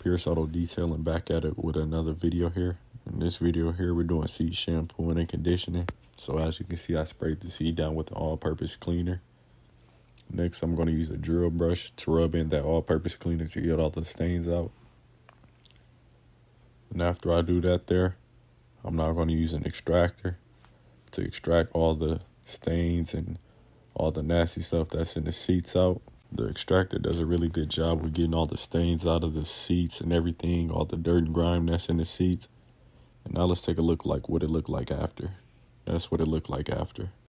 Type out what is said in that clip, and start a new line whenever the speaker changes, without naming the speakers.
Pierce Auto Detailing, back at it with another video here. In this video here, we're doing seat shampooing and conditioning. So as you can see, I sprayed the seat down with the all-purpose cleaner. Next, I'm going to use a drill brush to rub in that all-purpose cleaner to get all the stains out. And after I do that there, I'm now going to use an extractor to extract all the stains and all the nasty stuff that's in the seats out. The extractor does a really good job with getting all the stains out of the seats and everything, all the dirt and grime that's in the seats. And now let's take a look like what it looked like after. That's what it looked like after.